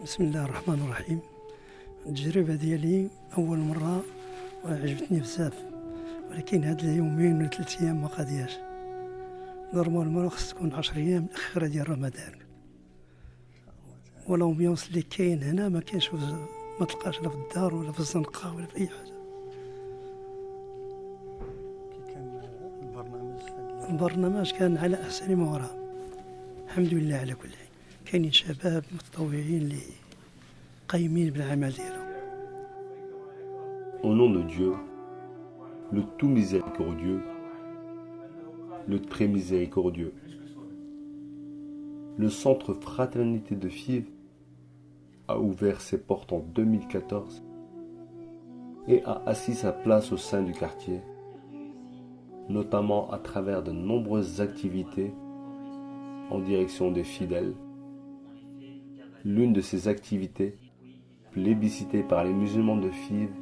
بسم الله الرحمن الرحيم. التجربة ديالي أول مرة وعجبتني بزاف، ولكن هاد اليومين ولا 3 أيام ما قادياش. نورمالمون خص تكون 10 أيام الأخيرة ديال رمضان، والأمبيونس اللي كاين هنا ما كاينش، ما تلقاش لا في الدار ولا في الزنقة ولا في أي حاجة. كي كان البرنامج كان على أحسن ما وراه، الحمد لله على كل حال. كاينين شباب متطوعين اللي قايمين بالعمل ديالهم. Au nom de Dieu, le tout miséricordieux, le très miséricordieux. Le centre Fraternité de Fives a ouvert ses portes en 2014 et a assis sa place au sein du quartier, notamment à travers de nombreuses activités en direction des fidèles. L'une de ces activités, plébiscitée par les musulmans de Fives,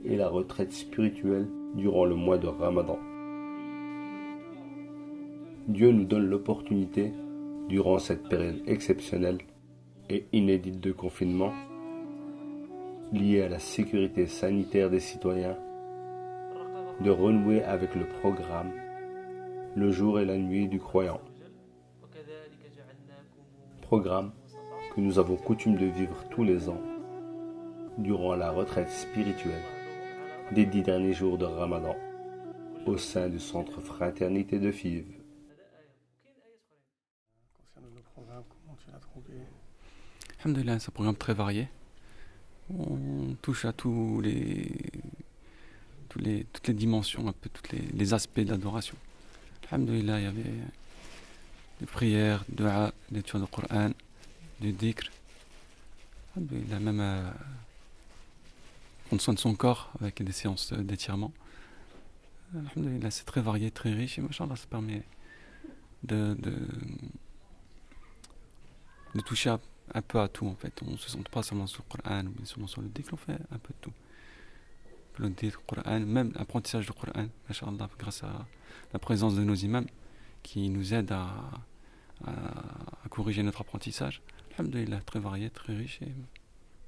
est la retraite spirituelle durant le mois de Ramadan. Dieu nous donne l'opportunité, durant cette période exceptionnelle et inédite de confinement, liée à la sécurité sanitaire des citoyens, de renouer avec le programme Le jour et la nuit du croyant. Programme que nous avons coutume de vivre tous les ans durant la retraite spirituelle des 10 derniers jours de Ramadan au sein du centre Fraternité de Fives. concernant le programme, comment tu l'as trouvé? Alhamdoulilah, c'est un programme très varié. On touche à toutes les dimensions, un peu tous les aspects de l'adoration. Alhamdoulilah, il y avait des prières, dua, lecture du Coran, du dhikr. Alhamdoulilah, même prendre soin de son corps avec des séances d'étirement. Alhamdoulilah, c'est très varié, très riche et machallah, ça permet de toucher un peu à tout en fait. On ne se centre pas seulement sur le Coran ou seulement sur le dhikr, on fait un peu de tout. Le dhikr, le Coran, même l'apprentissage du Coran, machallah, grâce à la présence de nos imams qui nous aident à corriger notre apprentissage. Alhamdoulilah, très varié, très riche et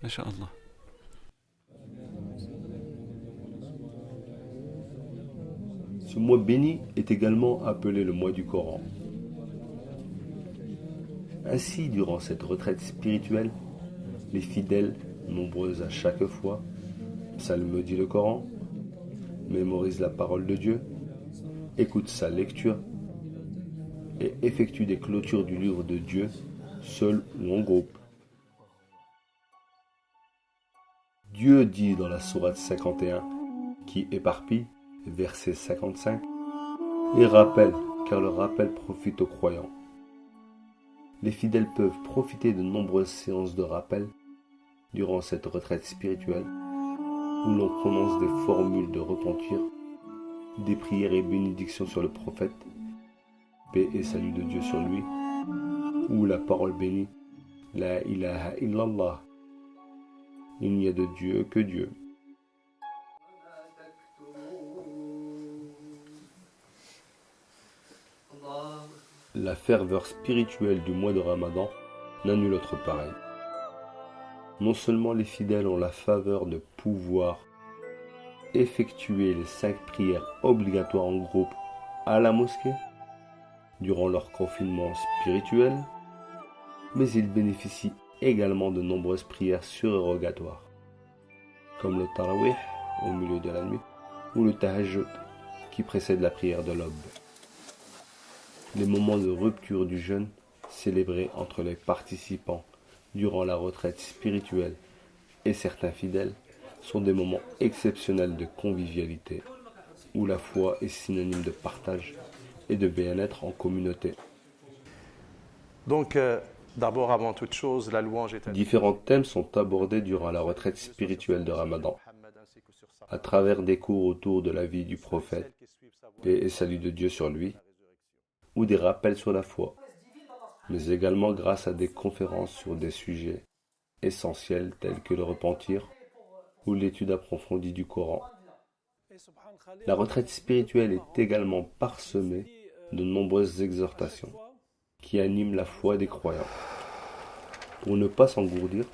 machallah. Ce mois béni est également appelé le mois du Coran. Ainsi, durant cette retraite spirituelle, les fidèles, nombreux à chaque fois, psalmodient le Coran, mémorisent la parole de Dieu, écoutent sa lecture et effectuent des clôtures du livre de Dieu, seul ou en groupe. Dieu dit dans la sourate 51, qui éparpille, verset 55, et rappelle, car le rappel profite aux croyants. Les fidèles peuvent profiter de nombreuses séances de rappel durant cette retraite spirituelle où l'on prononce des formules de repentir, des prières et bénédictions sur le prophète, paix et salut de Dieu sur lui, ou la parole bénie, La ilaha illallah, il n'y a de Dieu que Dieu. La ferveur spirituelle du mois de Ramadan n'a nul autre pareil. Non seulement les fidèles ont la faveur de pouvoir effectuer les 5 prières obligatoires en groupe à la mosquée durant leur confinement spirituel, mais ils bénéficient également de nombreuses prières surérogatoires, comme le tarawih au milieu de la nuit ou le tahajjud qui précède la prière de l'aube. Les moments de rupture du jeûne célébrés entre les participants durant la retraite spirituelle et certains fidèles sont des moments exceptionnels de convivialité, où la foi est synonyme de partage et de bien-être en communauté. Donc, d'abord, avant toute chose, la louange est à Dieu. Différents thèmes sont abordés durant la retraite spirituelle de Ramadan, à travers des cours autour de la vie du prophète, paix et salut de Dieu sur lui, ou des rappels sur la foi, mais également grâce à des conférences sur des sujets essentiels tels que le repentir ou l'étude approfondie du Coran. La retraite spirituelle est également parsemée de nombreuses exhortations qui animent la foi des croyants. Pour ne pas s'engourdir,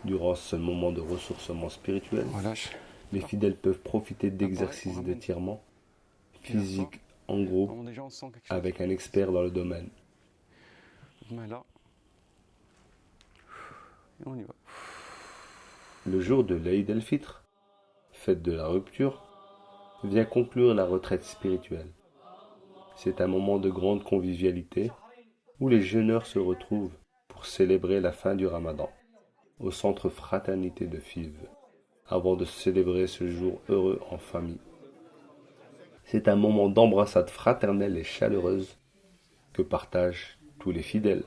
durant ce moment de ressourcement spirituel, relâche. les fidèles peuvent profiter d'exercices d'étirement physique, en groupe, Bon, déjà, on sent quelque chose. avec un expert dans le domaine. Main là. Et on y va. Le jour de l'Aïd el-Fitr, fête de la rupture, vient conclure la retraite spirituelle. C'est un moment de grande convivialité où les jeûneurs se retrouvent pour célébrer la fin du Ramadan au centre Fraternité de Fives, avant de célébrer ce jour heureux en famille. C'est un moment d'embrassade fraternelle et chaleureuse que partagent tous les fidèles.